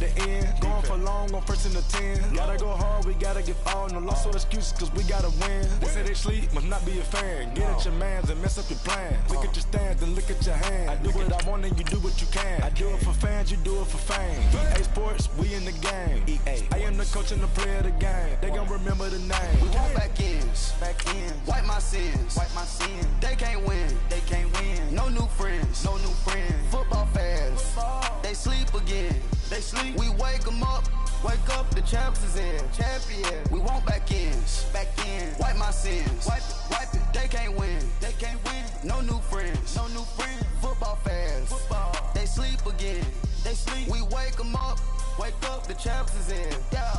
at the end. Going for long on 1st and the 10. Gotta go hard, we gotta give all. No loss or excuses, cause we gotta win. They say they sleep, must not be a fan. Get at your mans and mess up your plans. Look at your stands and look at your hands. I do what I want and you do what you can. I do it for fans, you do it for fame. EA Sports, we in the game. I am the coach and the player of the game. They gon' remember the name. We want back ends. Wipe my sins. They can't win. No new friends. Football fans. They sleep again. We wake them up. Wake up, the champs is in. Champion. We want back ends. Wipe my sins. Wipe it. They can't win. No new friends. Football fans. They sleep again. We wake them up. Wake up, the champs is in. Yeah.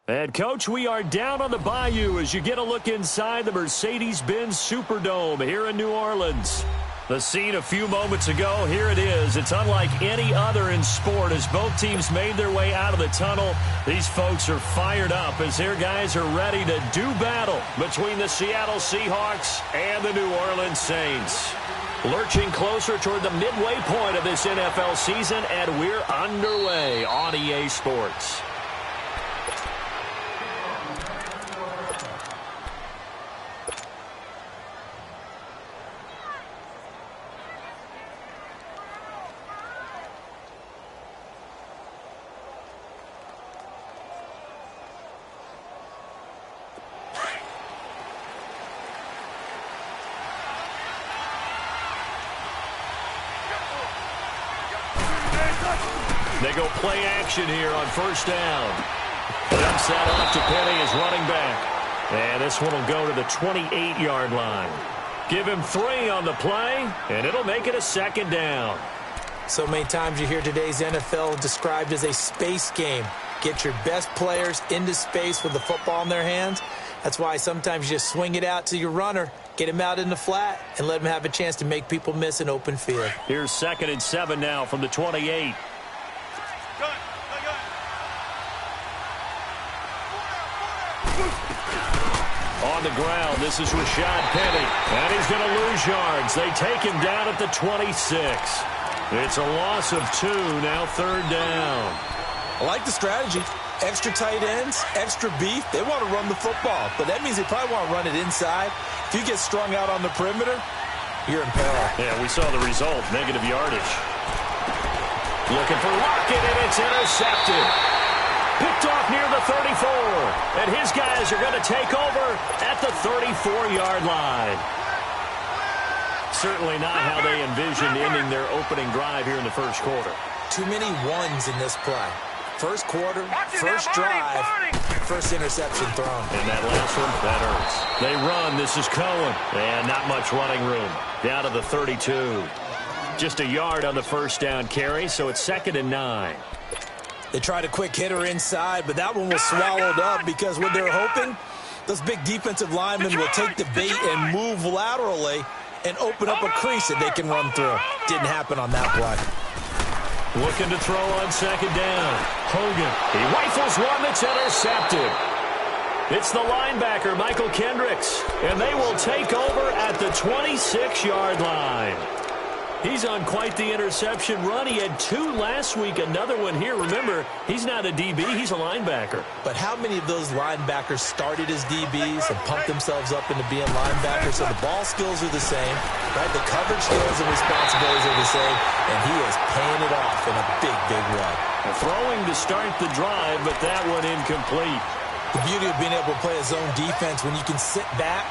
And, Coach, we are down on the bayou as you get a look inside the Mercedes-Benz Superdome here in New Orleans. The scene a few moments ago, here it is. It's unlike any other in sport as both teams made their way out of the tunnel. These folks are fired up as their guys are ready to do battle between the Seattle Seahawks and the New Orleans Saints. Lurching closer toward the midway point of this NFL season, and we're underway on EA Sports. They go play action here on first down. Dumps that off to Penny as running back. And this one will go to the 28-yard line. Give him 3 on the play, and it'll make it a second down. So many times you hear today's NFL described as a space game. Get your best players into space with the football in their hands. That's why sometimes you just swing it out to your runner, get him out in the flat, and let him have a chance to make people miss an open field. Here's 2nd and 7 now from the 28. On the ground, this is Rashad Penny, and he's going to lose yards. They take him down at the 26. It's a loss of 2, now 3rd down. I like the strategy. Extra tight ends, extra beef. They want to run the football, but that means they probably want to run it inside. If you get strung out on the perimeter, you're in peril. Yeah, we saw the result, negative yardage. Looking for Lockett, and it's intercepted. Picked off near the 34, and his guys are going to take over at the 34-yard line. Certainly not how they envisioned ending their opening drive here in the first quarter. Too many ones in this play. First quarter, first drive, first interception thrown. And that last one, that hurts. They run. This is Cohen. And not much running room. Down to the 32. Just a yard on the first down carry, so it's 2nd and 9. They tried a quick hitter inside, but that one was swallowed up because what they're hoping, those big defensive linemen will take the bait and move laterally and open up a crease that they can run through. Didn't happen on that play. Looking to throw on 2nd down. Hogan. He rifles one that's intercepted. It's the linebacker, Michael Kendricks, and they will take over at the 26-yard line. He's on quite the interception run. He had 2 last week, another one here. Remember, he's not a DB, he's a linebacker. But how many of those linebackers started as DBs and pumped themselves up into being linebackers? So the ball skills are the same, right? The coverage skills and responsibilities are the same, and he is paying it off in a big, big way. Throwing to start the drive, but that one incomplete. The beauty of being able to play a zone defense when you can sit back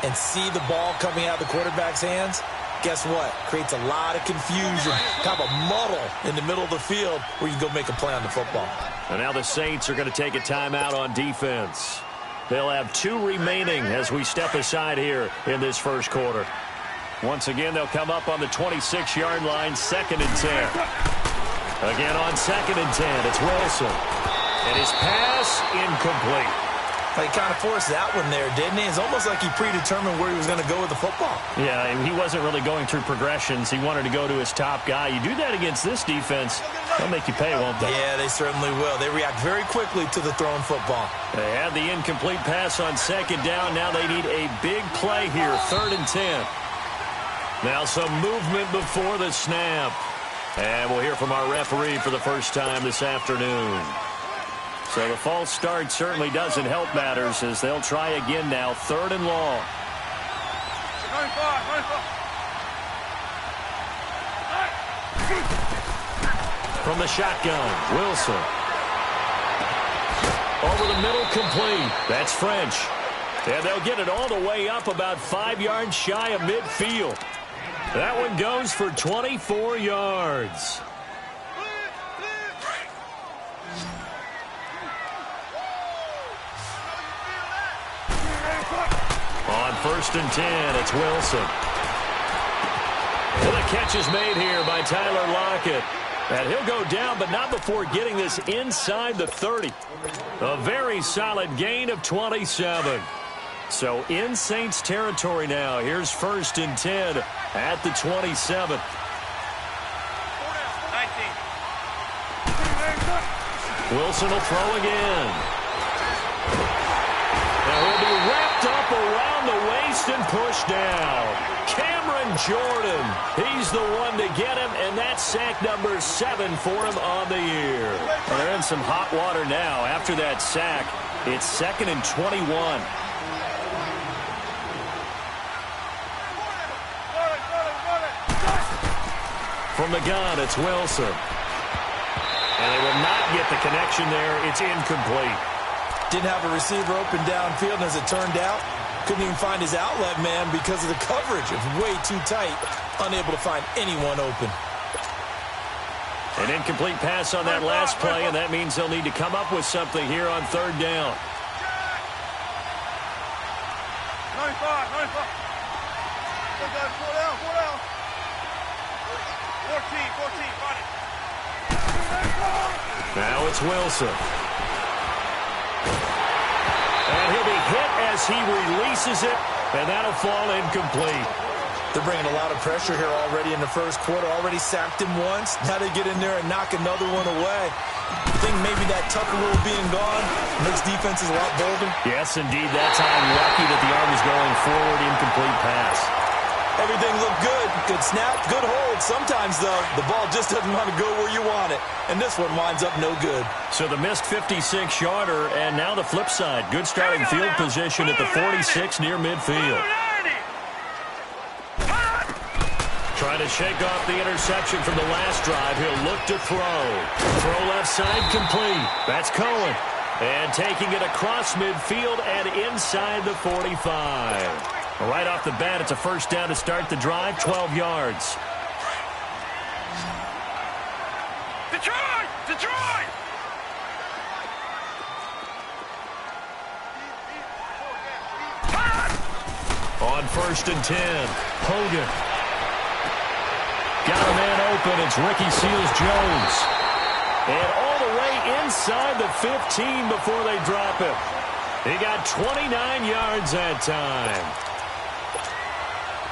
and see the ball coming out of the quarterback's hands, guess what? Creates a lot of confusion, kind of a muddle in the middle of the field where you can go make a play on the football. And now the Saints are going to take a timeout on defense. They'll have 2 remaining as we step aside here in this first quarter. Once again, they'll come up on the 26-yard line, 2nd and 10. Again on 2nd and 10, it's Wilson. And his pass incomplete. He kind of forced that one there, didn't he? It's almost like he predetermined where he was going to go with the football. Yeah, he wasn't really going through progressions. He wanted to go to his top guy. You do that against this defense, they'll make you pay, won't they? Yeah, they certainly will. They react very quickly to the thrown football. They had the incomplete pass on second down. Now they need a big play here, 3rd and 10. Now some movement before the snap. And we'll hear from our referee for the first time this afternoon. So the false start certainly doesn't help matters as they'll try again now, 3rd and long. From the shotgun, Wilson. Over the middle, complete. That's French. And they'll get it all the way up about 5 yards shy of midfield. That one goes for 24 yards. On 1st and 10, it's Wilson. And the catch is made here by Tyler Lockett. And he'll go down, but not before getting this inside the 30. A very solid gain of 27. So in Saints territory now. Here's 1st and 10 at the 27. Wilson will throw again. Now he'll be wrapped up around the waist and pushed down. Cameron Jordan, he's the one to get him, and that's sack number 7 for him on the year. Well, they're in some hot water now. After that sack, it's 2nd and 21. From the gun, it's Wilson. And they will not get the connection there. It's incomplete. Didn't have a receiver open downfield, and as it turned out, couldn't even find his outlet man because of the coverage. It was way too tight, unable to find anyone open. An incomplete pass on that last play, and that means they'll need to come up with something here on 3rd down. 95. Four down. 14, got it. Now it's Wilson. And he'll be hit as he releases it, and that'll fall incomplete. They're bringing a lot of pressure here already in the first quarter. Already sacked him once. Now they get in there and knock another one away. I think maybe that Tucker rule being gone makes defenses a lot bolder. Yes, indeed. That time, lucky that the arm is going forward, incomplete pass. Everything looked good. Good snap, good hold. Sometimes, though, the ball just doesn't want to go where you want it. And this one winds up no good. So the missed 56-yarder, and now the flip side. Good starting field position at the 46 near midfield. Trying to shake off the interception from the last drive. He'll look to throw. Throw left side complete. That's Cohen. And taking it across midfield and inside the 45. Right off the bat, it's a first down to start the drive, 12 yards. Detroit! On 1st and 10, Hogan. Got a man open, it's Ricky Seals-Jones. And all the way inside the 15 before they drop him. He got 29 yards that time.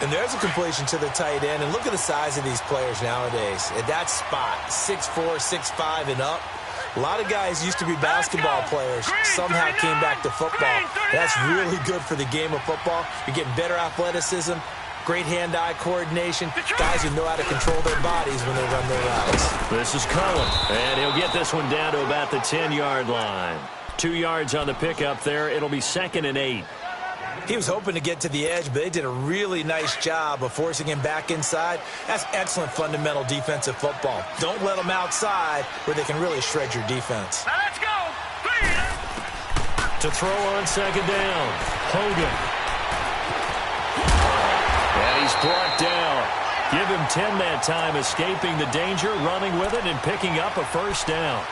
And there's a completion to the tight end. And look at the size of these players nowadays. At that spot, 6'4", 6'5", and up. A lot of guys used to be basketball players. Somehow came back to football. That's really good for the game of football. You're getting better athleticism, great hand-eye coordination. Guys who know how to control their bodies when they run their routes. This is Cullen. And he'll get this one down to about the 10-yard line. 2 yards on the pickup there. It'll be 2nd and 8. He was hoping to get to the edge, but they did a really nice job of forcing him back inside. That's excellent fundamental defensive football. Don't let them outside where they can really shred your defense. Now let's go. To throw on 2nd down, Hogan. And he's brought down. Give him 10 that time, escaping the danger, running with it, and picking up a first down.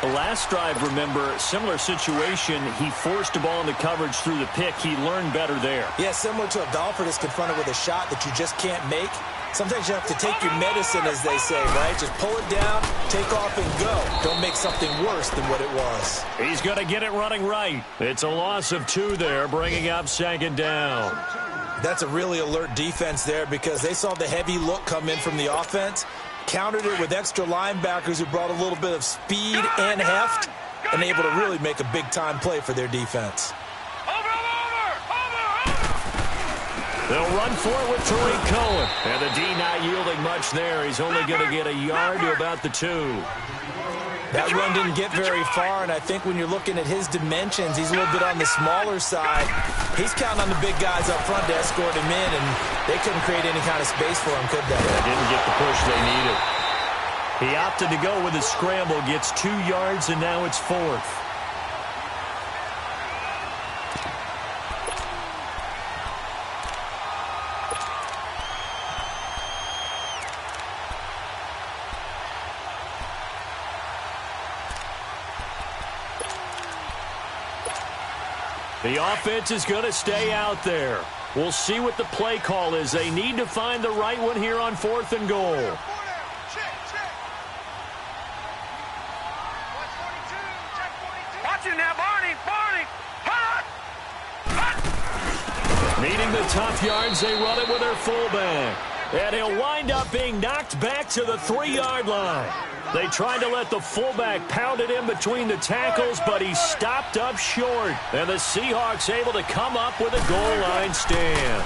The last drive, remember, similar situation. He forced the ball into coverage through the pick. He learned better there. Yeah, similar to a golfer that's confronted with a shot that you just can't make. Sometimes you have to take your medicine, as they say, right? Just pull it down, take off, and go. Don't make something worse than what it was. He's going to get it running right. It's a loss of 2 there, bringing up 2nd down. That's a really alert defense there because they saw the heavy look come in from the offense, countered it with extra linebackers who brought a little bit of speed and heft, and able to really make a big-time play for their defense. They'll run for it with Tariq Cohen. And the D not yielding much there. He's only going to get a yard to about the 2. That run didn't get very far, and I think when you're looking at his dimensions, he's a little bit on the smaller side. He's counting on the big guys up front to escort him in, and they couldn't create any kind of space for him, could they? They didn't get the push they needed. He opted to go with a scramble, gets 2 yards, and now it's 4th. The offense is going to stay out there. We'll see what the play call is. They need to find the right one here on 4th and goal. Watch it now, Barney. Needing the tough yards, they run it with their fullback. And he'll wind up being knocked back to the 3-yard line. They tried to let the fullback pound it in between the tackles, but he stopped up short. And the Seahawks able to come up with a goal line stand.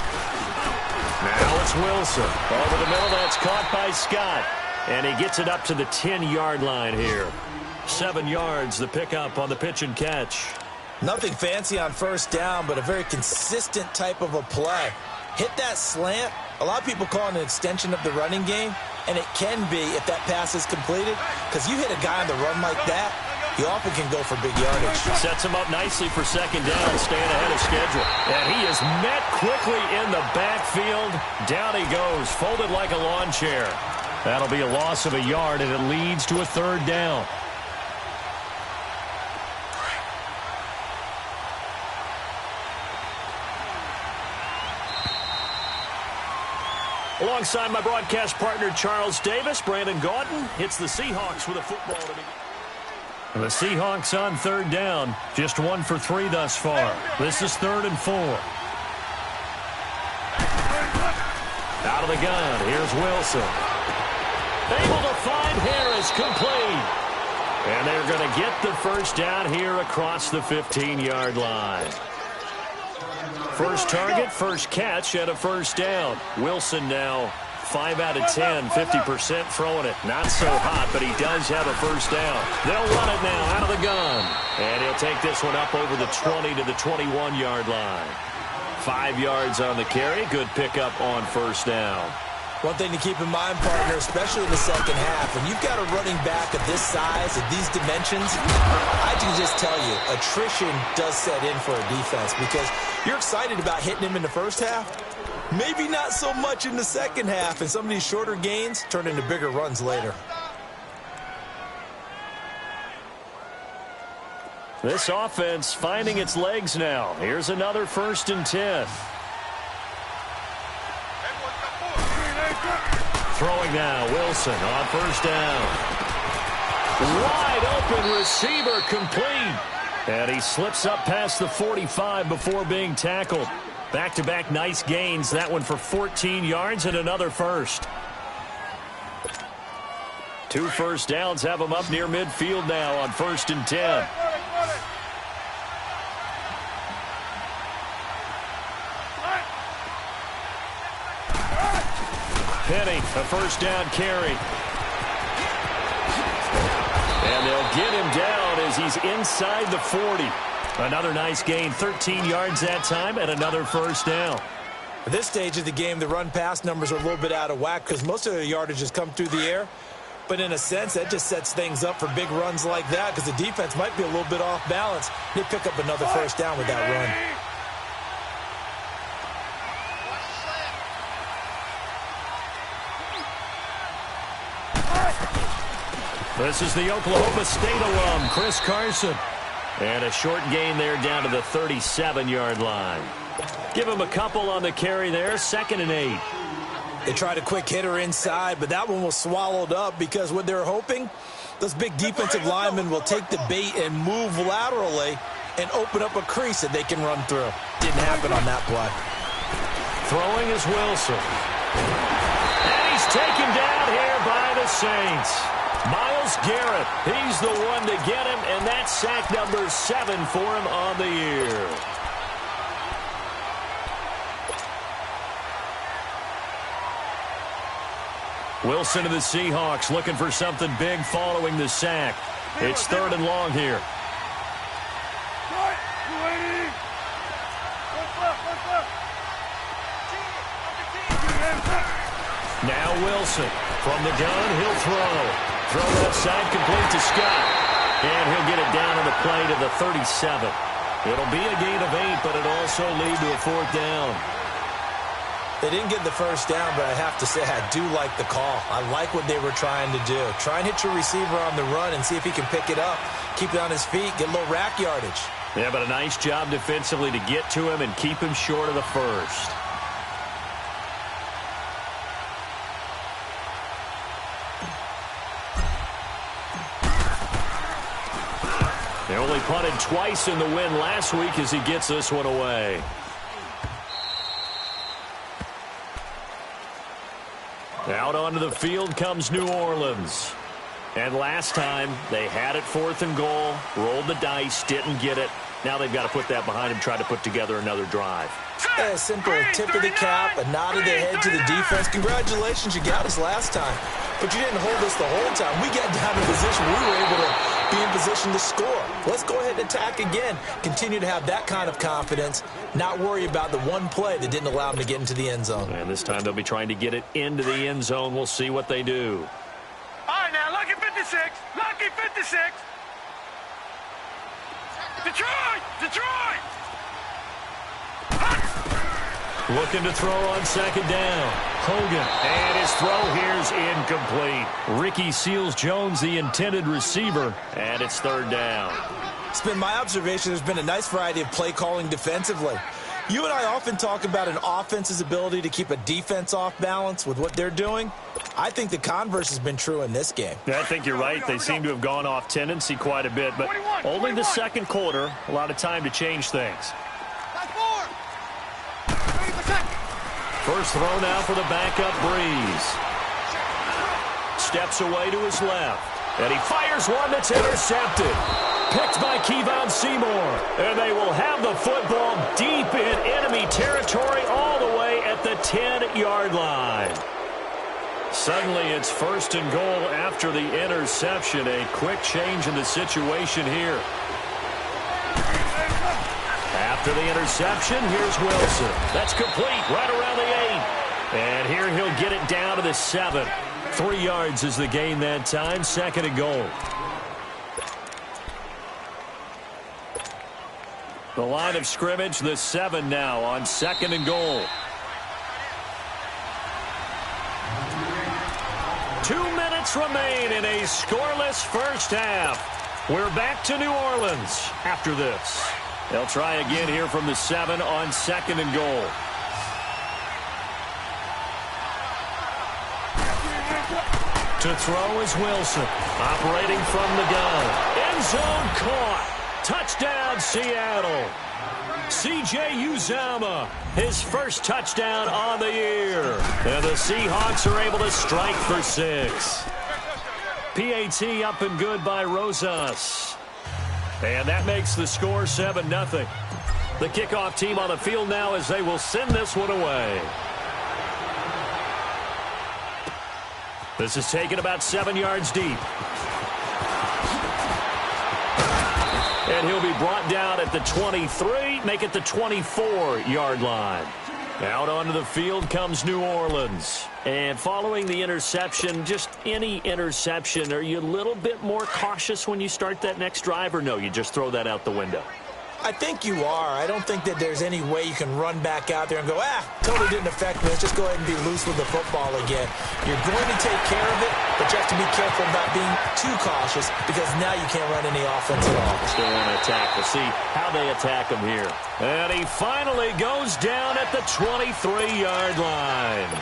Now it's Wilson. Over the middle, that's caught by Scott. And he gets it up to the 10-yard line here. 7 yards, the pickup on the pitch and catch. Nothing fancy on 1st down, but a very consistent type of a play. Hit that slant. A lot of people call it an extension of the running game, and it can be if that pass is completed, because you hit a guy on the run like that, he often can go for big yardage. Sets him up nicely for 2nd down, staying ahead of schedule. And he is met quickly in the backfield. Down he goes, folded like a lawn chair. That'll be a loss of a yard, and it leads to a 3rd down. Alongside my broadcast partner, Charles Davis, Brandon Gaudin, it's the Seahawks with a football to begin. The Seahawks on 3rd down, just 1 for 3 thus far. This is 3rd and 4. Out of the gun, here's Wilson. Able to find Harris, complete. And they're going to get the 1st down here across the 15-yard line. First target, first catch, and a 1st down. Wilson now 5 out of 10, 50% throwing it. Not so hot, but he does have a 1st down. They'll run it now out of the gun. And he'll take this one up over the 20 to the 21-yard line. 5 yards on the carry. Good pickup on 1st down. One thing to keep in mind, partner, especially in the 2nd half, when you've got a running back of this size, of these dimensions, I can just tell you, attrition does set in for a defense because you're excited about hitting him in the 1st half. Maybe not so much in the 2nd half, and some of these shorter gains turn into bigger runs later. This offense finding its legs now. Here's another 1st and 10. Throwing now, Wilson on 1st down. Wide open receiver, complete. And he slips up past the 45 before being tackled. Back-to-back nice gains. That one for 14 yards and another 1st. 2 1st downs have him up near midfield now on 1st and 10. Penny, a 1st down carry. And they'll get him down as he's inside the 40. Another nice gain, 13 yards that time, and another 1st down. At this stage of the game, the run-pass numbers are a little bit out of whack because most of their yardage has come through the air. But in a sense, that just sets things up for big runs like that because the defense might be a little bit off balance. They pick up another 1st down with that run. This is the Oklahoma State alum, Chris Carson. And a short gain there down to the 37-yard line. Give him a couple on the carry there, 2nd and 8. They tried a quick hitter inside, but that one was swallowed up because what they're hoping, those big defensive linemen will take the bait and move laterally and open up a crease that they can run through. Didn't happen on that play. Throwing is Wilson. And he's taken down here by the Saints. Myles Garrett, he's the one to get him, and that's sack number 7 for him on the year. Wilson to the Seahawks looking for something big following the sack. It's 3rd and long here. Now Wilson from the gun, he'll throw. Throw left side, complete to Scott. And he'll get it down on the play to the 37. It'll be a gain of 8, but it'll also lead to a 4th down. They didn't get the first down, but I have to say I do like the call. I like what they were trying to do. Try and hit your receiver on the run and see if he can pick it up. Keep it on his feet, get a little rack yardage. Yeah, but a nice job defensively to get to him and keep him short of the first. They only punted twice in the win last week as he gets this one away. Out onto the field comes New Orleans. And last time, they had it 4th and goal, rolled the dice, didn't get it. Now they've got to put that behind them, try to put together another drive. A simple tip of the cap, a nod of the head to the defense. Congratulations, you got us last time. But you didn't hold us the whole time. We got down in position. We were able to be in position to score. Let's go ahead and attack again. Continue to have that kind of confidence. Not worry about the one play that didn't allow them to get into the end zone. And this time they'll be trying to get it into the end zone. We'll see what they do. All right, now, lucky 56. Lucky 56. Detroit! Detroit! Looking to throw on 2nd down. Hogan. And his throw here's incomplete. Ricky Seals-Jones, the intended receiver. And it's 3rd down. It's been my observation there's been a nice variety of play calling defensively. You and I often talk about an offense's ability to keep a defense off balance with what they're doing. I think the converse has been true in this game. Yeah, I think you're right. They seem to have gone off tendency quite a bit, but only the 2nd quarter. A lot of time to change things. First throw now for the backup Breeze. Steps away to his left. And he fires one that's intercepted. Picked by Kevon Seymour. And they will have the football deep in enemy territory all the way at the 10-yard line. Suddenly it's 1st and goal after the interception. A quick change in the situation here. After the interception, here's Wilson. That's complete right around the 8. And here he'll get it down to the 7. 3 yards is the gain that time. 2nd and goal. The line of scrimmage, the 7 now on 2nd and goal. 2 minutes remain in a scoreless first half. We're back to New Orleans after this. They'll try again here from the 7 on 2nd and goal. To throw is Wilson. Operating from the gun. End zone caught. Touchdown, Seattle. C.J. Uzomah, his first touchdown on the year. And the Seahawks are able to strike for 6. PAT up and good by Rosas. And that makes the score 7-0. The kickoff team on the field now as they will send this one away. This is taken about 7 yards deep. And he'll be brought down at the 23, make it the 24-yard line. Out onto the field comes New Orleans. And following the interception, just any interception, are you a little bit more cautious when you start that next drive, or no, you just throw that out the window? I think you are. I don't think that there's any way you can run back out there and go, totally didn't affect me. Let's just go ahead and be loose with the football again. You're going to take care of it, but you have to be careful about being too cautious because now you can't run any offense at all. Still want to attack. We'll see how they attack him here. And he finally goes down at the 23-yard line.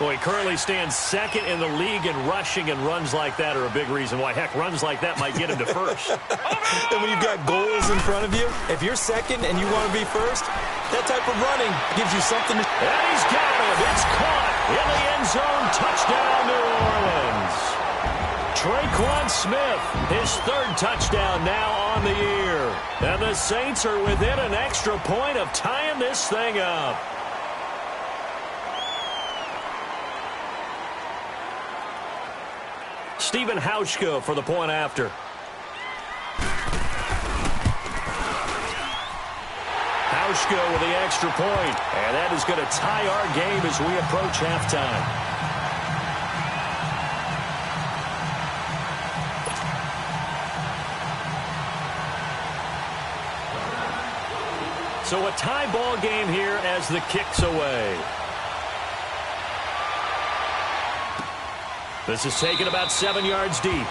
Well, he currently stands second in the league in rushing, and runs like that are a big reason why. Heck, runs like that might get him to first. And when you've got goals in front of you, if you're second and you want to be first, that type of running gives you something. And he's got it. It's caught in the end zone. Touchdown, New Orleans. Traquan Smith, his third touchdown now on the year. And the Saints are within an extra point of tying this thing up. Stephen Hauschka for the point after. Hauschka with the extra point. And that is going to tie our game as we approach halftime. So a tie ball game here as the kick's away. This is taken about 7 yards deep.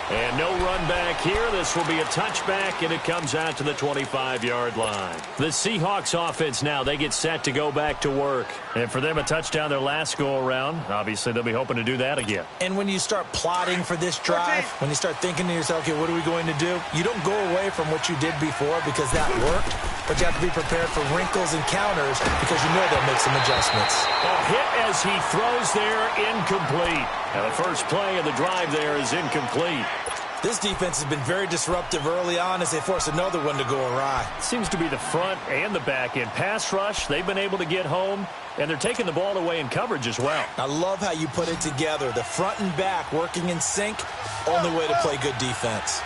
And no run back here. This will be a touchback, and it comes out to the 25-yard line. The Seahawks offense now, they get set to go back to work. And for them, a touchdown their last go-around. Obviously, they'll be hoping to do that again. And when you start plotting for this drive, when you start thinking to yourself, okay, what are we going to do? You don't go away from what you did before because that worked, but you have to be prepared for wrinkles and counters because you know they'll make some adjustments. A hit as he throws there, incomplete. Now, the first play of the drive there is incomplete. This defense has been very disruptive early on as they force another one to go awry. Seems to be the front and the back end. Pass rush, they've been able to get home, and they're taking the ball away in coverage as well. I love how you put it together. The front and back working in sync, only way to play good defense.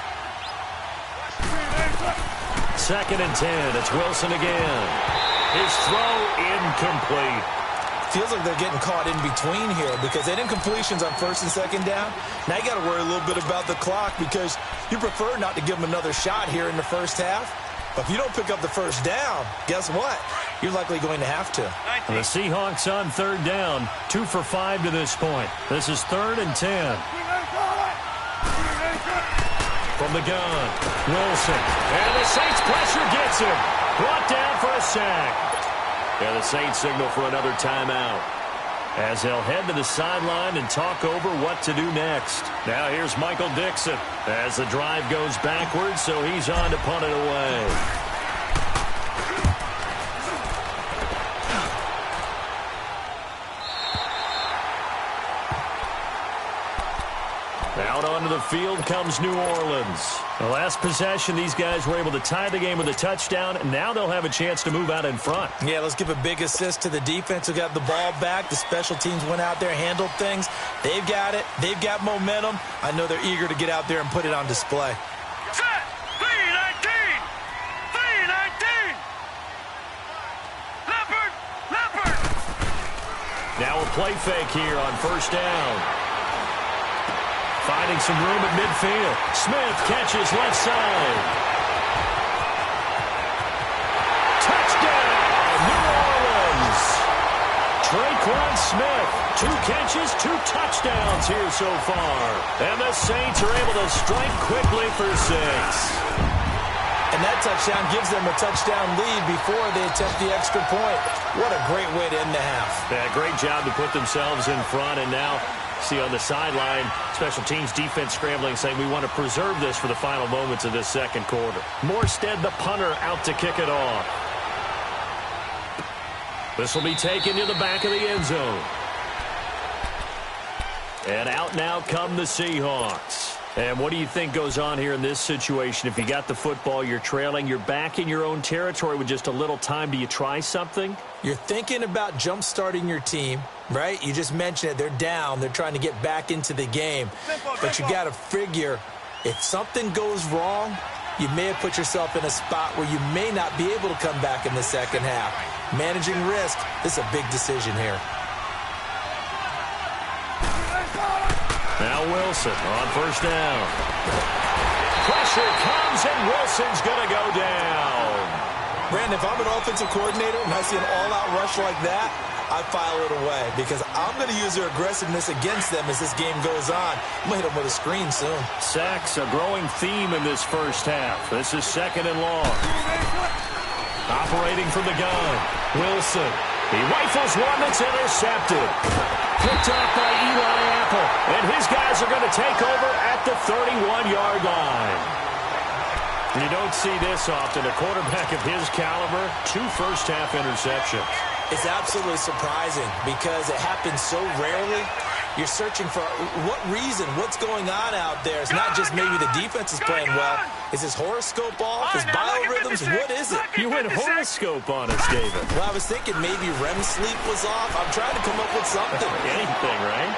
2nd and 10. It's Wilson again. His throw incomplete. Feels like they're getting caught in between here because they didn't completions on 1st and 2nd down. Now you got to worry a little bit about the clock because you prefer not to give them another shot here in the first half. But if you don't pick up the first down, guess what? You're likely going to have to. The Seahawks on 3rd down, 2 for 5 to this point. This is 3rd and 10. From the gun, Wilson. And the Saints pressure gets him. Brought down for a sack. And the Saints signal for another timeout as they'll head to the sideline and talk over what to do next. Now here's Michael Dixon as the drive goes backwards, so he's on to punt it away. Out onto the field comes New Orleans. The last possession, these guys were able to tie the game with a touchdown, and now they'll have a chance to move out in front. Yeah, let's give a big assist to the defense who got the ball back. The special teams went out there, handled things. They've got it. They've got momentum. I know they're eager to get out there and put it on display. Set! 3-19! 3-19! Leopard! Leopard! Now a play fake here on 1st down. Finding some room at midfield. Smith catches left side. Touchdown, New Orleans. Traquan Smith, 2 catches, 2 touchdowns here so far. And the Saints are able to strike quickly for 6. And that touchdown gives them a touchdown lead before they attempt the extra point. What a great way to end the half. Yeah, great job to put themselves in front, and now see on the sideline, special teams defense scrambling, saying we want to preserve this for the final moments of this 2nd quarter. Morstead, the punter, out to kick it off. This will be taken to the back of the end zone. And out now come the Seahawks. And what do you think goes on here in this situation? If you got the football, you're trailing, you're back in your own territory with just a little time. Do you try something? You're thinking about jump-starting your team, right? You just mentioned it. They're down. They're trying to get back into the game. But you got to figure if something goes wrong, you may have put yourself in a spot where you may not be able to come back in the 2nd half. Managing risk, this is a big decision here. Now Wilson on 1st down. Pressure comes, and Wilson's going to go down. Brandon, if I'm an offensive coordinator and I see an all-out rush like that, I file it away because I'm going to use their aggressiveness against them as this game goes on. I'm going to hit them with a screen soon. Sacks, a growing theme in this first half. This is 2nd and long. Operating from the gun. Wilson He rifles one that's intercepted. Picked off by Eli Apple. And his guys are going to take over at the 31-yard line. You don't see this often. A quarterback of his caliber, 2 first-half interceptions. It's absolutely surprising because it happens so rarely. You're searching for what reason, what's going on out there. It's not just maybe the defense is playing well. Is his horoscope off? His biorhythms? What is it? You went horoscope on us, David. Well, I was thinking maybe REM sleep was off. I'm trying to come up with something. Anything, right?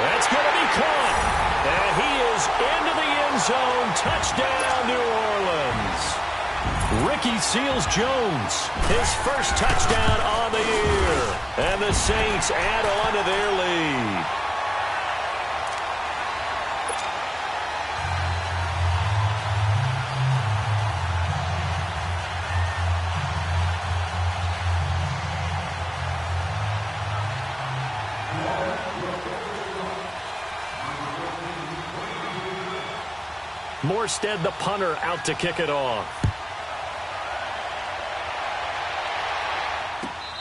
That's going to be caught. And he is into the end zone. Touchdown, New Orleans. Ricky Seals-Jones, his first touchdown on the year. And the Saints add on to their lead. Morstead, the punter, out to kick it off.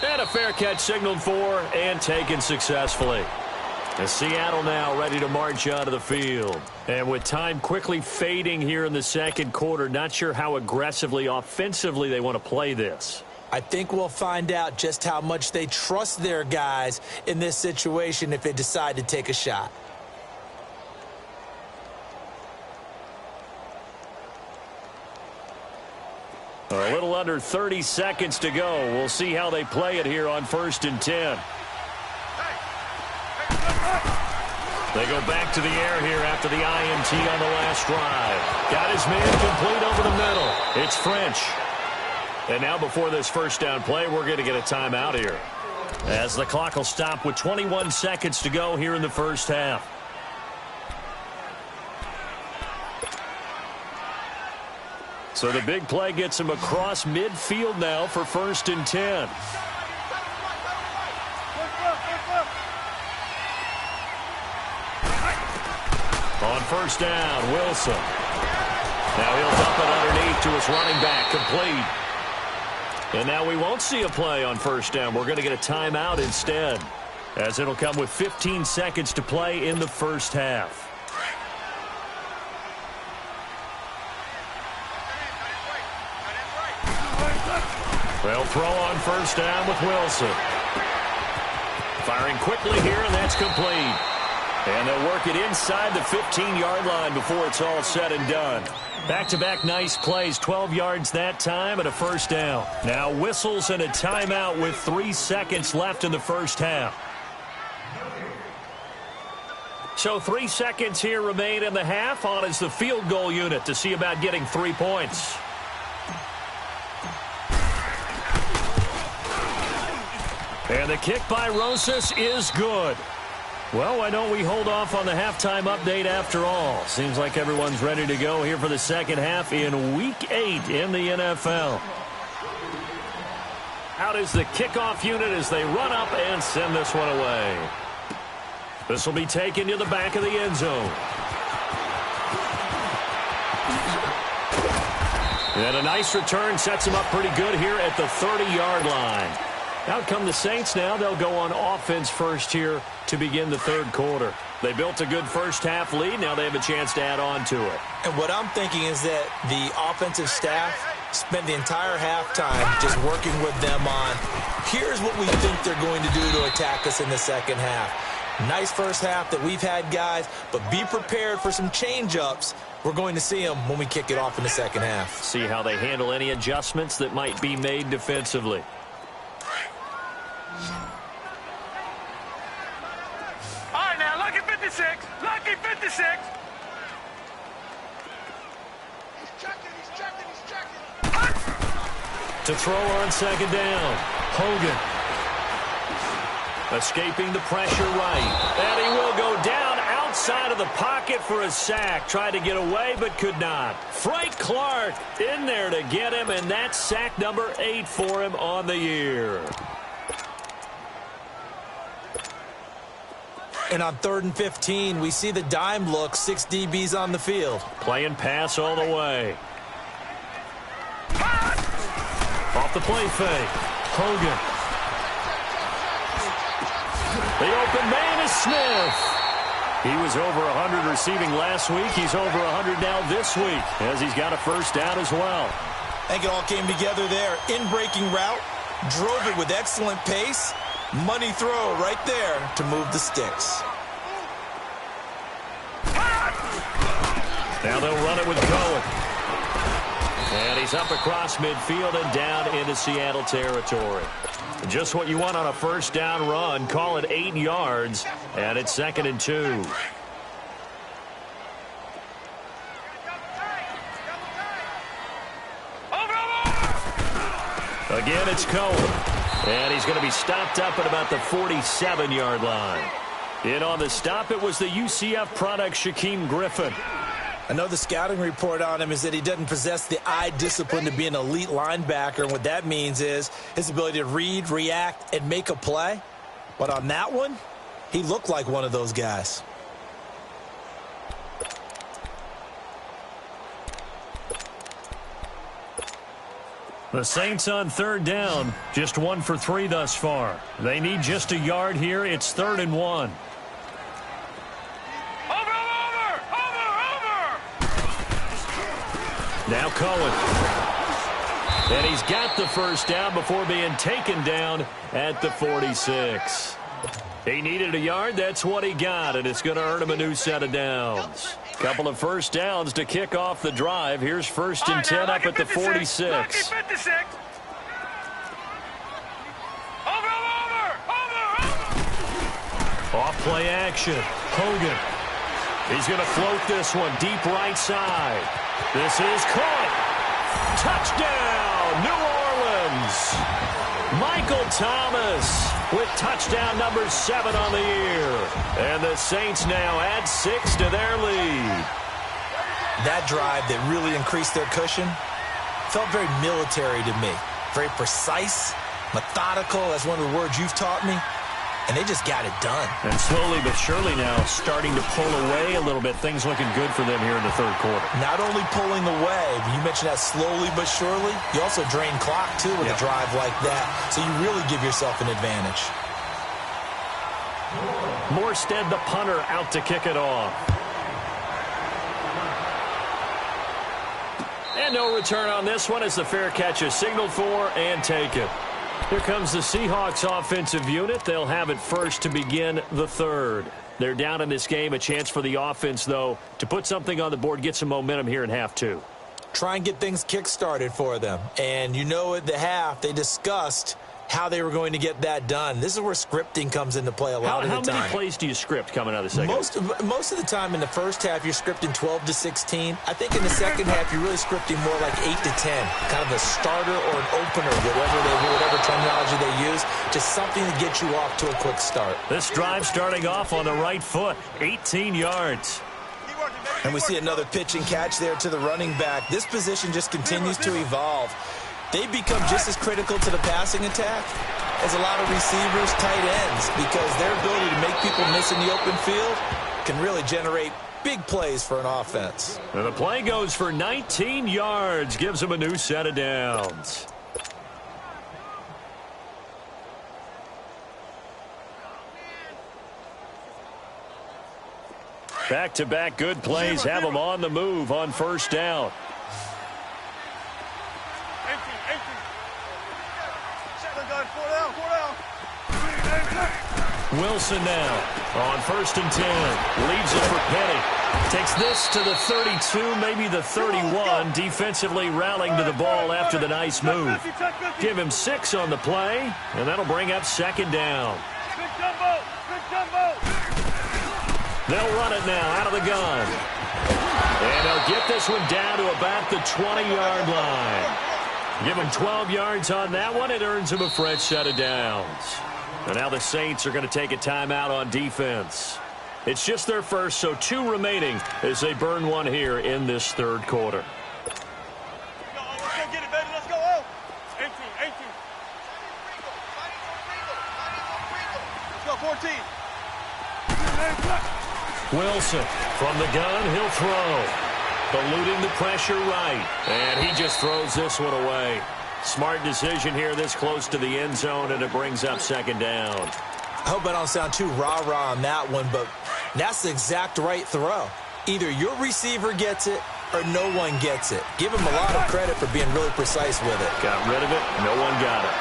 And a fair catch signaled for and taken successfully. And Seattle now ready to march out of the field. And with time quickly fading here in the second quarter, not sure how aggressively, offensively they want to play this. I think we'll find out just how much they trust their guys in this situation if they decide to take a shot. A little under 30 seconds to go. We'll see how they play it here on 1st and 10. They go back to the air here after the INT on the last drive. Got his man complete over the middle. It's French. And now before this first down play, we're going to get a timeout here, as the clock will stop with 21 seconds to go here in the first half. So the big play gets him across midfield now for 1st and 10. On 1st down, Wilson. Now he'll dump it underneath to his running back, complete. And now we won't see a play on 1st down. We're going to get a timeout instead, as it'll come with 15 seconds to play in the first half. They'll throw on 1st down with Wilson. Firing quickly here, and that's complete. And they'll work it inside the 15-yard line before it's all said and done. Back-to-back nice plays, 12 yards that time and a 1st down. Now whistles and a timeout with 3 seconds left in the first half. So 3 seconds here remain in the half. On is the field goal unit to see about getting 3 points. And the kick by Rosas is good. Well, why don't we hold off on the halftime update after all? Seems like everyone's ready to go here for the second half in Week 8 in the NFL. Out is the kickoff unit as they run up and send this one away. This will be taken to the back of the end zone. And a nice return sets him up pretty good here at the 30-yard line. Out come the Saints now. They'll go on offense first here to begin the third quarter. They built a good first half lead. Now they have a chance to add on to it. And what I'm thinking is that the offensive staff spent the entire halftime just working with them on, here's what we think they're going to do to attack us in the second half. Nice first half that we've had, guys, but be prepared for some change-ups. We're going to see them when we kick it off in the second half. See how they handle any adjustments that might be made defensively. All right, now, lucky 56. Lucky 56. He's checking. To throw on second down. Hogan. Escaping the pressure right. And he will go down outside of the pocket for a sack. Tried to get away, but could not. Frank Clark in there to get him, and that's sack number 8 for him on the year. And on 3rd and 15, we see the dime look, 6 DBs on the field. Playing pass all the way. Off the play fake. Hogan. The open man is Smith. He was over 100 receiving last week. He's over 100 now this week as he's got a first down as well. I think it all came together there. In-breaking route, drove it with excellent pace. Money throw right there to move the sticks. Now they'll run it with Cohen. And he's up across midfield and down into Seattle territory. Just what you want on a first down run. Call it 8 yards, and it's 2nd and 2. Again, it's Cohen. And he's going to be stopped up at about the 47-yard line. In on the stop, it was the UCF product, Shaquem Griffin. I know the scouting report on him is that he doesn't possess the eye discipline to be an elite linebacker. And what that means is his ability to read, react, and make a play. But on that one, he looked like one of those guys. The Saints on 3rd down, just 1 for 3 thus far. They need just a yard here. It's 3rd and 1. Now Cohen. And he's got the first down before being taken down at the 46. He needed a yard. That's what he got, and it's going to earn him a new set of downs. Couple of first downs to kick off the drive. Here's 1st and 10 up at the 46. Off play action. Hogan. He's going to float this one deep right side. This is caught. Touchdown, New Orleans. Michael Thomas with touchdown number 7 on the year. And the Saints now add 6 to their lead. That drive that really increased their cushion felt very military to me. Very precise, methodical. That's one of the words you've taught me. And they just got it done. And slowly but surely now starting to pull away a little bit. Things looking good for them here in the 3rd quarter. Not only pulling away, but you mentioned that slowly but surely. You also drain clock, too, with a drive like that. So you really give yourself an advantage. Morstead, the punter, out to kick it off. And no return on this one as the fair catch is signaled for and taken. Here comes the Seahawks offensive unit. They'll have it first to begin the 3rd. They're down in this game. A chance for the offense, though, to put something on the board, get some momentum here in half 2. Try and get things kick-started for them. And you know at the half, they discussed how they were going to get that done. This is where scripting comes into play a lot of the time. How many plays do you script coming out of the second? Most of the time in the first half, you're scripting 12 to 16. I think in the second half, you're really scripting more like 8 to 10. Kind of a starter or an opener, whatever terminology they use. Just something to get you off to a quick start. This drive starting off on the right foot. 18 yards. And we see another pitch and catch there to the running back. This position just continues to evolve. They've become just as critical to the passing attack as a lot of receivers, tight ends, because their ability to make people miss in the open field can really generate big plays for an offense. And the play goes for 19 yards, gives them a new set of downs. Back-to-back good plays have them on the move on first down. Wilson now on 1st and 10. Leaves it for Petty. Takes this to the 32, maybe the 31. Defensively rallying to the ball after the nice move. Give him 6 on the play, and that'll bring up 2nd down. They'll run it now out of the gun. And they'll get this one down to about the 20-yard line. Give him 12 yards on that one. It earns him a fresh set of downs. And now the Saints are going to take a timeout on defense. It's just their first, so 2 remaining as they burn one here in this 3rd quarter. Let's go get it, baby. Let's go. Oh. 18. Let's go, 14. Wilson from the gun, he'll throw. Eluding the pressure right. And he just throws this one away. Smart decision here this close to the end zone, and it brings up 2nd down. I hope I don't sound too rah-rah on that one, but that's the exact right throw. Either your receiver gets it or no one gets it. Give him a lot of credit for being really precise with it. Got rid of it. No one got it.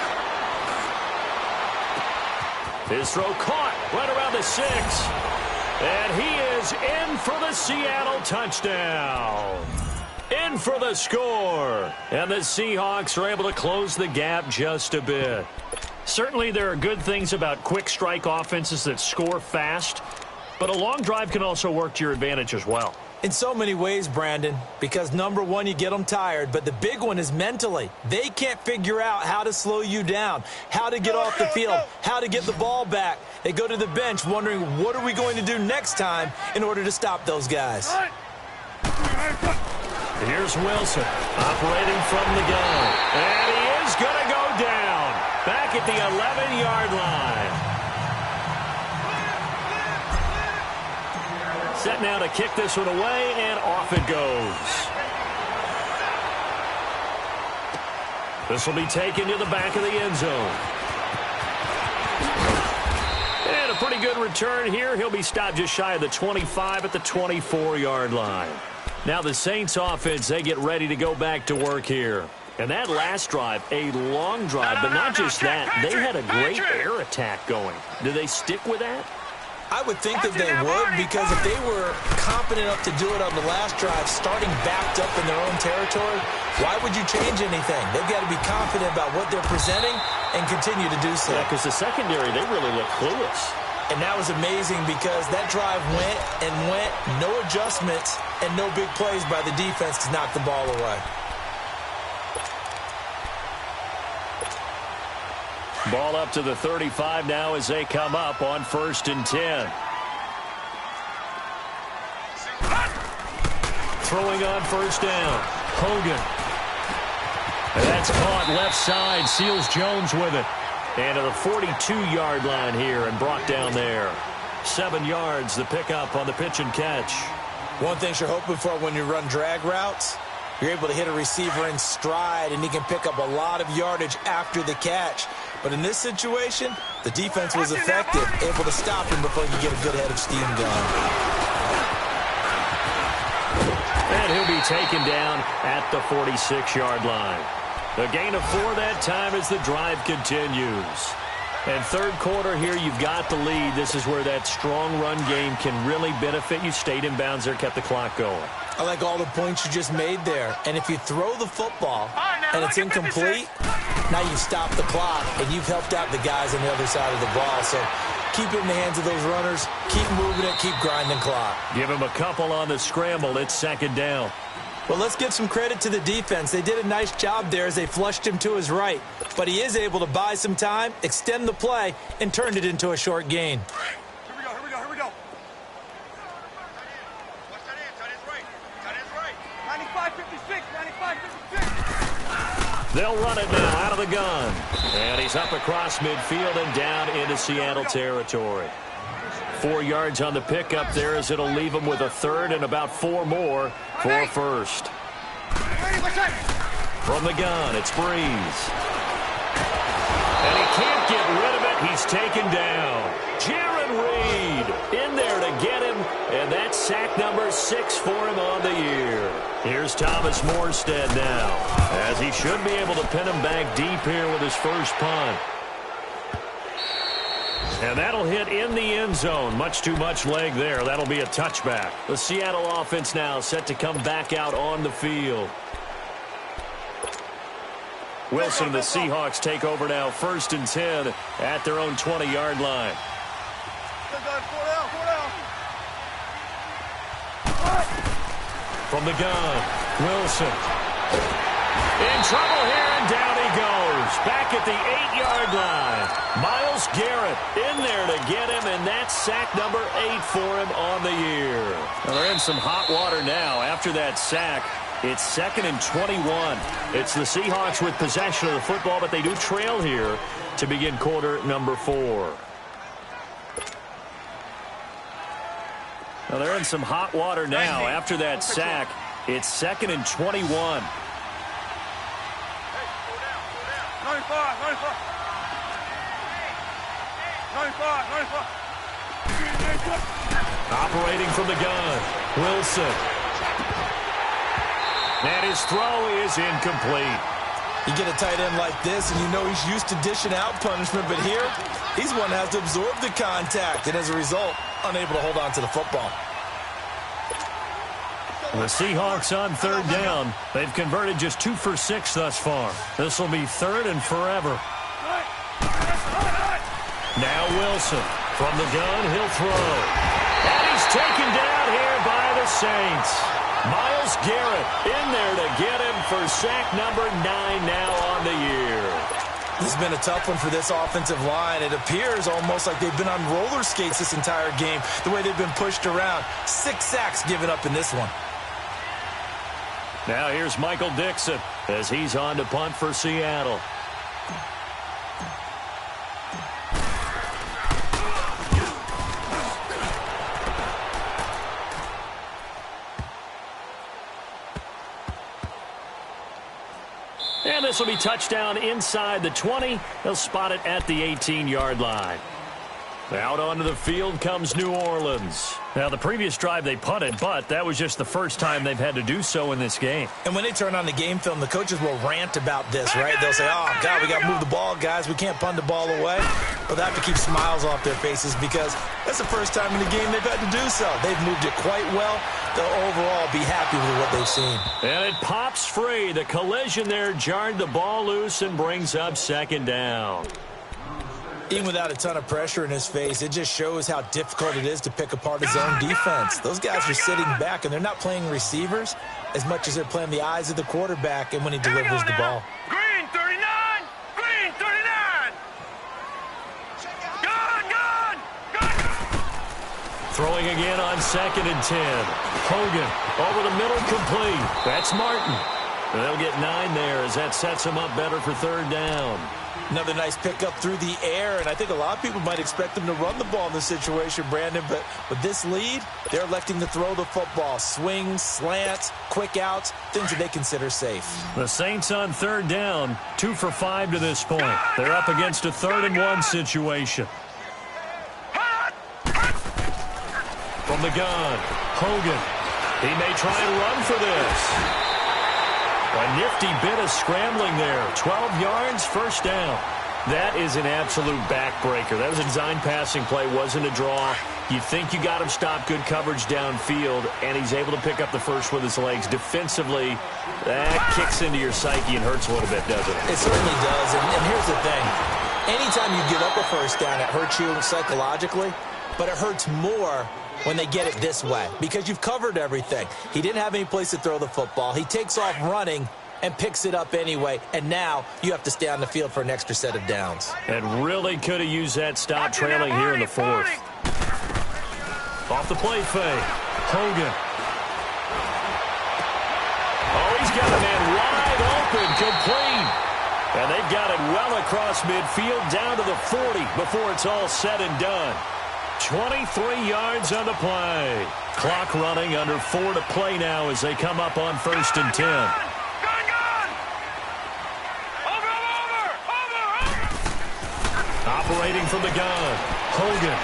His throw caught right around the 6. And he is in for the Seattle touchdown. In for the score. And the Seahawks are able to close the gap just a bit. Certainly there are good things about quick strike offenses that score fast, but a long drive can also work to your advantage as well. In so many ways, Brandon, because number one, you get them tired, but the big one is mentally. They can't figure out how to slow you down, how to get off the field, how to get the ball back. They go to the bench wondering, what are we going to do next time in order to stop those guys? Here's Wilson operating from the gun, and he is going to go down back at the 11-yard line. Set now to kick this one away, and off it goes. This will be taken to the back of the end zone. And a pretty good return here. He'll be stopped just shy of the 25 at the 24-yard line. Now the Saints offense, they get ready to go back to work here. And that last drive, a long drive, but not just that. They had a great air attack going. Do they stick with that? I would think that they would, because if they were confident enough to do it on the last drive, starting backed up in their own territory, why would you change anything? They've got to be confident about what they're presenting and continue to do so. Yeah, because the secondary, they really look clueless. And that was amazing because that drive went and went, no adjustments, and no big plays by the defense to knock the ball away. Ball up to the 35 now as they come up on 1st and 10. Throwing on 1st down. Hogan. And that's caught left side. Seals Jones with it. And to the 42-yard line here and brought down there. 7 yards, the pickup on the pitch and catch. One thing you're hoping for when you run drag routes, you're able to hit a receiver in stride, and he can pick up a lot of yardage after the catch. But in this situation, the defense was effective, able to stop him before you get a good head of steam going. And he'll be taken down at the 46-yard line. A gain of 4 that time as the drive continues. And third quarter here, you've got the lead. This is where that strong run game can really benefit you. Stayed in bounds there, kept the clock going. I like all the points you just made there. And if you throw the football and it's incomplete, now you stop the clock, and you've helped out the guys on the other side of the ball. So keep it in the hands of those runners. Keep moving it. Keep grinding clock. Give him a couple on the scramble. It's 2nd down. Well, let's give some credit to the defense. They did a nice job there as they flushed him to his right. But he is able to buy some time, extend the play, and turned it into a short gain. Here we go, here we go, here we go. Watch that in, tight end's right. Tight end's right. 95-56, 95-56. They'll run it now out of the gun. And he's up across midfield and down into Seattle territory. 4 yards on the pickup there as it'll leave him with a 3rd and about 4 more for 1st. From the gun, it's Breeze. And he can't get rid of it. He's taken down. Jaron Reed in there to get him. And that's sack number 6 for him on the year. Here's Thomas Morstead now, as he should be able to pin him back deep here with his first punt. And that'll hit in the end zone. Much too much leg there. That'll be a touchback. The Seattle offense now set to come back out on the field. Wilson and the Seahawks take over now, 1st and 10 at their own 20-yard line. From the gun, Wilson. In trouble here, and down he goes. Back at the 8-yard line. Myles Garrett in there to get him, and that's sack number 8 for him on the year. Well, they're in some hot water now after that sack. It's 2nd and 21. It's the Seahawks with possession of the football, but they do trail here to begin quarter number 4. Well, they're in some hot water now after that sack. It's 2nd and 21. 95. Operating from the gun, Wilson. And his throw is incomplete. You get a tight end like this, and you know he's used to dishing out punishment, but here, he's one that has to absorb the contact, and as a result, unable to hold on to the football. The Seahawks on third down. They've converted just 2 for 6 thus far. This will be third and forever. Now Wilson from the gun, he'll throw. And he's taken down here by the Saints. Myles Garrett in there to get him for sack number 9 now on the year. This has been a tough one for this offensive line. It appears almost like they've been on roller skates this entire game, the way they've been pushed around. 6 sacks given up in this one. Now here's Michael Dixon as he's on to punt for Seattle. And this will be touchdown inside the 20. They'll spot it at the 18-yard line. Out onto the field comes New Orleans. Now, the previous drive they punted, but that was just the first time they've had to do so in this game. And when they turn on the game film, the coaches will rant about this, right? They'll say, oh, God, we got to move the ball, guys. We can't punt the ball away. But they have to keep smiles off their faces because that's the first time in the game they've had to do so. They've moved it quite well. They'll overall be happy with what they've seen. And it pops free. The collision there jarred the ball loose and brings up second down. Even without a ton of pressure in his face, it just shows how difficult it is to pick apart his own defense. Those guys are sitting back, and they're not playing receivers as much as they're playing the eyes of the quarterback and when he delivers the ball. Green 39! Green 39! Gun! Throwing again on 2nd and 10. Hogan over the middle, complete. That's Martin. And they'll get 9 there as that sets him up better for third down. Another nice pickup through the air, and I think a lot of people might expect them to run the ball in this situation, Brandon, but with this lead, they're electing to throw the football. Swings, slants, quick outs, things that they consider safe. The Saints on third down, 2 for 5 to this point. They're up against a 3rd and 1 situation. From the gun, Hogan. He may try and run for this. A nifty bit of scrambling there. 12 yards, first down. That is an absolute backbreaker. That was a design passing play, wasn't a draw. You think you got him stopped, good coverage downfield, and he's able to pick up the first with his legs. Defensively, that kicks into your psyche and hurts a little bit, doesn't it? It certainly does, and here's the thing. Anytime you give up a first down, it hurts you psychologically, but it hurts more when they get it this way because you've covered everything. He didn't have any place to throw the football. He takes off running and picks it up anyway, and now you have to stay on the field for an extra set of downs. And really could have used that stop trailing here in the 4th. Off the play fake. Hogan. Oh, he's got a man wide open, complete. And they've got it well across midfield down to the 40 before it's all said and done. 23 yards on the play. Clock running, under 4 to play now as they come up on 1st and 10. Operating from the gun, Hogan.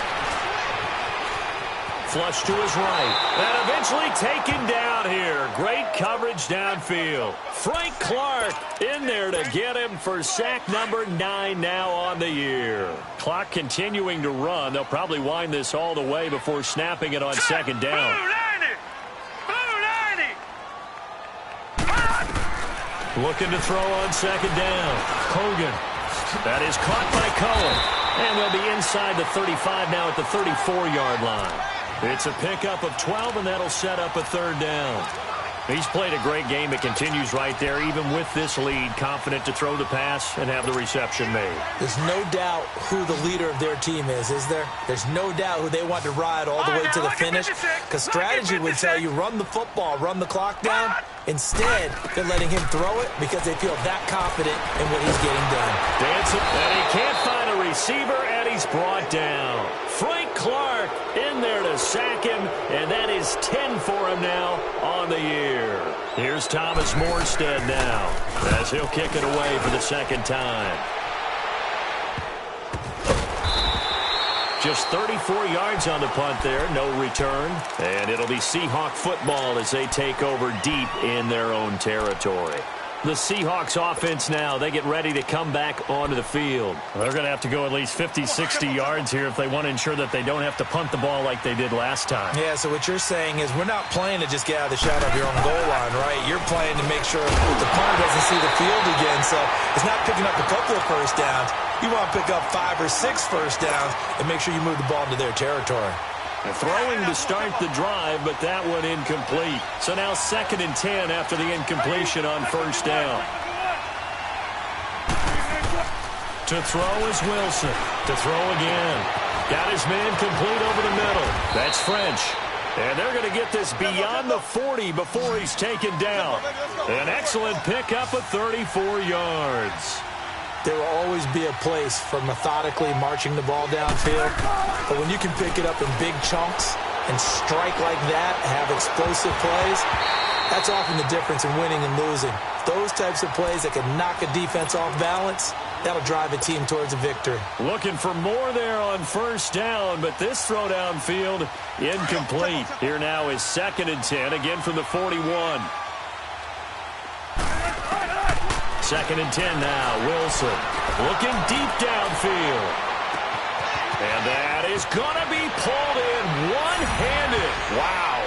Flush to his right. And eventually taken down here. Great coverage downfield. Frank Clark in there to get him for sack number 9 now on the year. Clock continuing to run. They'll probably wind this all the way before snapping it on second down. Looking to throw on second down. Hogan. That is caught by Cohen. And they'll be inside the 35 now at the 34-yard line. It's a pickup of 12, and that'll set up a third down. He's played a great game. It continues right there, even with this lead, confident to throw the pass and have the reception made. There's no doubt who the leader of their team is there? There's no doubt who they want to ride all the way to the finish, because strategy would tell you run the football, run the clock down. Instead, they're letting him throw it because they feel that confident in what he's getting done. Dancing, and he can't find a receiver, and he's brought down. Frank Clark in there to sack him, and that is 10 for him now on the year. Here's Thomas Morstead now as he'll kick it away for the second time. Just 34 yards on the punt there, no return. And it'll be Seahawk football as they take over deep in their own territory. The Seahawks offense now, they get ready to come back onto the field. Well, they're going to have to go at least 50, 60 yards here if they want to ensure that they don't have to punt the ball like they did last time. Yeah, so what you're saying is we're not playing to just get out of the shadow of your own goal line, right? You're playing to make sure the punter doesn't see the field again. So it's not picking up a couple of first downs. You want to pick up 5 or 6 first downs and make sure you move the ball into their territory. Throwing to start the drive, but that one incomplete. So now 2nd and 10 after the incompletion on first down. To throw is Wilson. To throw again. Got his man complete over the middle. That's French. And they're going to get this beyond the 40 before he's taken down. An excellent pickup of 34 yards. There will always be a place for methodically marching the ball downfield. But when you can pick it up in big chunks and strike like that, have explosive plays, that's often the difference in winning and losing. Those types of plays that can knock a defense off balance, that'll drive a team towards a victory. Looking for more there on first down, but this throw downfield incomplete. Here now is 2nd and 10, again from the 41. 2nd and 10 now, Wilson looking deep downfield. And that is going to be pulled in one-handed. Wow.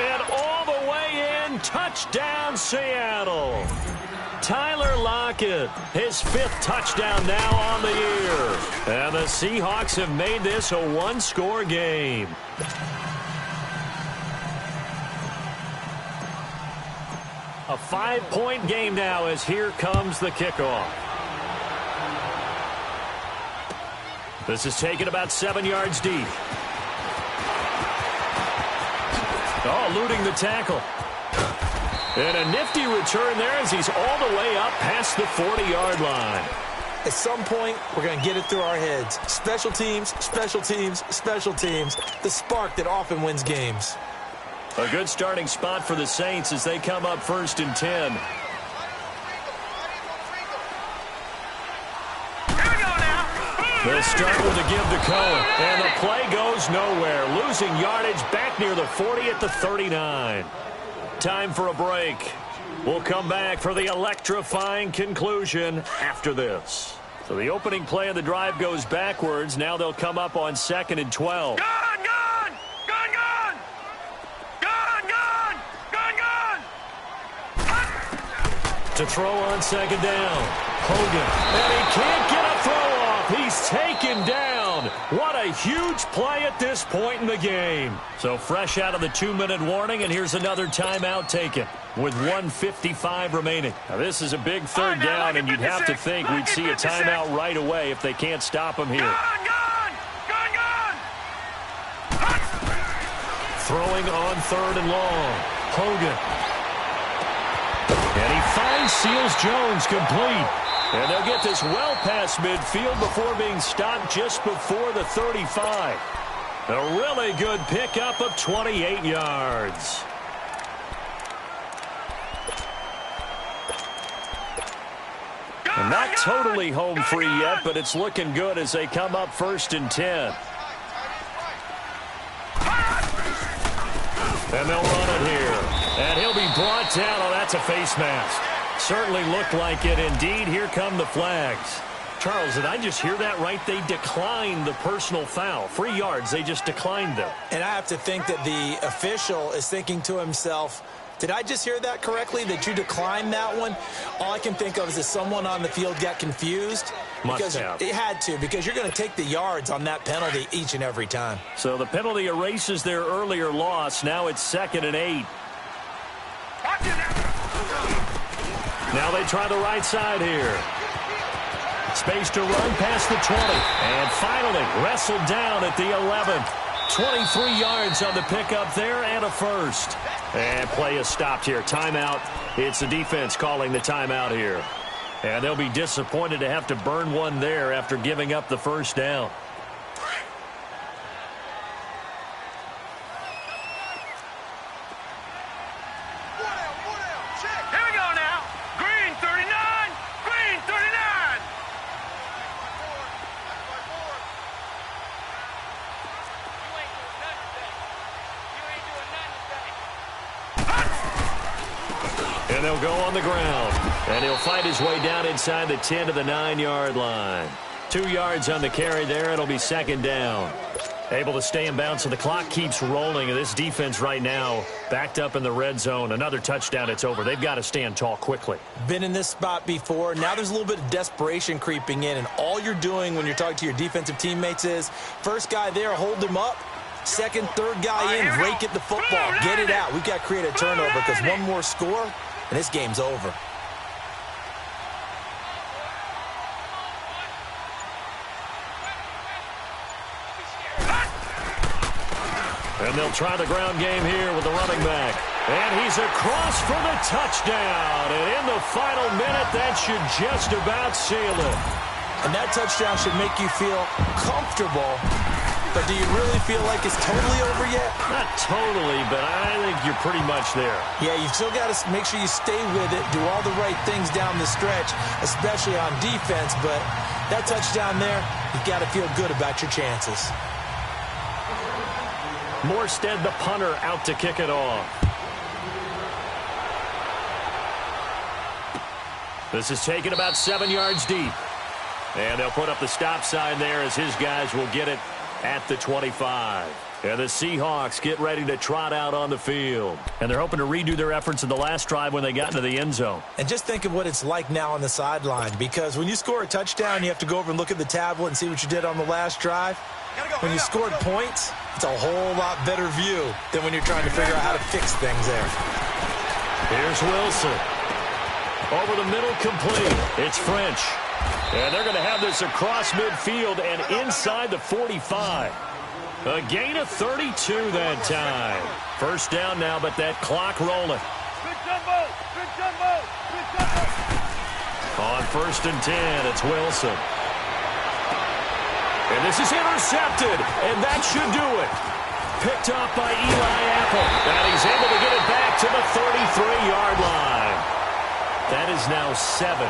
And all the way in, touchdown Seattle. Tyler Lockett, his 5th touchdown now on the year. And the Seahawks have made this a one-score game. A 5-point game now as here comes the kickoff. This is taken about 7 yards deep. Oh, eluding the tackle. And a nifty return there as he's all the way up past the 40-yard line. At some point, we're going to get it through our heads. Special teams, special teams, special teams. The spark that often wins games. A good starting spot for the Saints as they come up 1st and 10. They'll start with a give to Cohen. And the play goes nowhere. Losing yardage back near the 40 at the 39. Time for a break. We'll come back for the electrifying conclusion after this. So the opening play of the drive goes backwards. Now they'll come up on 2nd and 12. Gone! To throw on 2nd down. Hogan. And he can't get a throw off. He's taken down. What a huge play at this point in the game. So fresh out of the 2-minute warning, and here's another timeout taken with 1:55 remaining. Now this is a big 3rd down, and you'd have to think we'd see a timeout right away if they can't stop him here. Throwing on 3rd and long. Hogan. And he finds Seals-Jones complete. And they'll get this well past midfield before being stopped just before the 35. A really good pickup of 28 yards. And not totally home free yet, but it's looking good as they come up 1st and 10. And they'll run it here. And he'll be brought down. Oh, that's a face mask. Certainly looked like it. Indeed, here come the flags. Charles, did I just hear that right? They declined the personal foul. 3 yards, they just declined them. And I have to think that the official is thinking to himself, did I just hear that correctly, that you declined that one? All I can think of is that someone on the field got confused. Must have. It had to, because you're going to take the yards on that penalty each and every time. So the penalty erases their earlier loss. Now it's 2nd and 8. Now they try the right side here. Space to run past the 20. And finally wrestled down at the 11. 23 yards on the pickup there and a first. And play is stopped here. Timeout. It's the defense calling the timeout here. And they'll be disappointed to have to burn one there after giving up the first down. Here we go now. Green 39. Green 39. And they'll go on the ground. And he'll fight his way down inside the 10 to the 9-yard line. 2 yards on the carry there. It'll be second down. Able to stay in bounds, so the clock keeps rolling. And this defense right now backed up in the red zone. Another touchdown, it's over. They've got to stand tall quickly. Been in this spot before. Now there's a little bit of desperation creeping in. And all you're doing when you're talking to your defensive teammates is, first guy there, hold him up. Second, third guy in, rake at the football. Get it out. We've got to create a turnover because one more score, and this game's over. And they'll try the ground game here with the running back. And he's across for the touchdown. And in the final minute, that should just about seal it. And that touchdown should make you feel comfortable. But do you really feel like it's totally over yet? Not totally, but I think you're pretty much there. Yeah, you've still got to make sure you stay with it, do all the right things down the stretch, especially on defense. But that touchdown there, you've got to feel good about your chances. Morstead, the punter, out to kick it off. This is taken about 7 yards deep. And they'll put up the stop sign there as his guys will get it at the 25. And the Seahawks get ready to trot out on the field. And they're hoping to redo their efforts in the last drive when they got into the end zone. And just think of what it's like now on the sideline, because when you score a touchdown, you have to go over and look at the tablet and see what you did on the last drive. When you scored points, it's a whole lot better view than when you're trying to figure out how to fix things there. Here's Wilson. Over the middle, complete. It's French. And they're going to have this across midfield and inside the 45. A gain of 32 that time. First down now, but that clock rolling. Big jumbo! Big jumbo! Big jumbo! On 1st and 10, it's Wilson. And this is intercepted, and that should do it. Picked off by Eli Apple. And he's able to get it back to the 33-yard line. That is now 7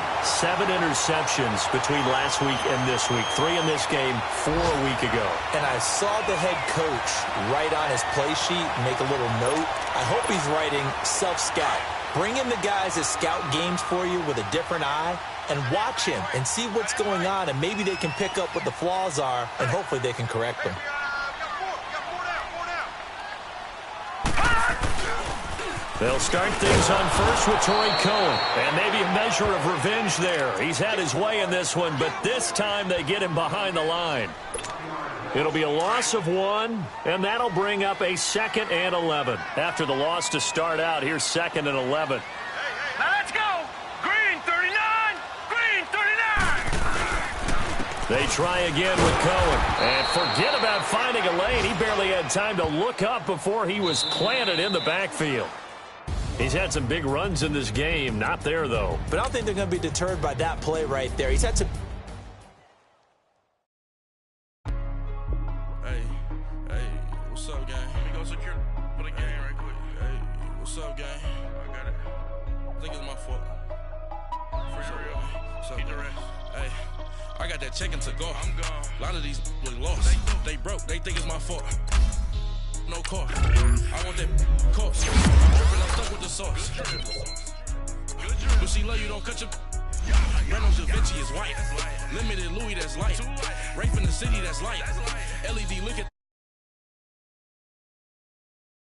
interceptions between last week and this week. 3 in this game, 4 a week ago. And I saw the head coach write on his play sheet, make a little note. I hope he's writing self-scout. Bring in the guys that scout games for you with a different eye and watch him and see what's going on, and maybe they can pick up what the flaws are, and hopefully they can correct them. They'll start things on first with Torrey Cohen. And maybe a measure of revenge there. He's had his way in this one, but this time they get him behind the line. It'll be a loss of 1, and that'll bring up a 2nd and 11. After the loss to start out, here's 2nd and 11. Now let's go! Green 39! Green 39! They try again with Cohen. And forget about finding a lane. He barely had time to look up before he was planted in the backfield. He's had some big runs in this game. Not there, though. But I don't think they're going to be deterred by that play right there. He's had some... Hey, what's up, gang? Let me go secure for the game right quick. Hey, what's up, gang? I got it. I think it's my fault. For real. What's up, keep the rest. Hey, I got that check-in to go. I'm gone. A lot of these look lost. They broke. They think it's my fault. No car. I want that cost. I'm stuck with the sauce. But she love you, don't cut your... Reynolds Da Vinci is white. Limited Louis, that's light. Rape in the city, that's light. LED, look at...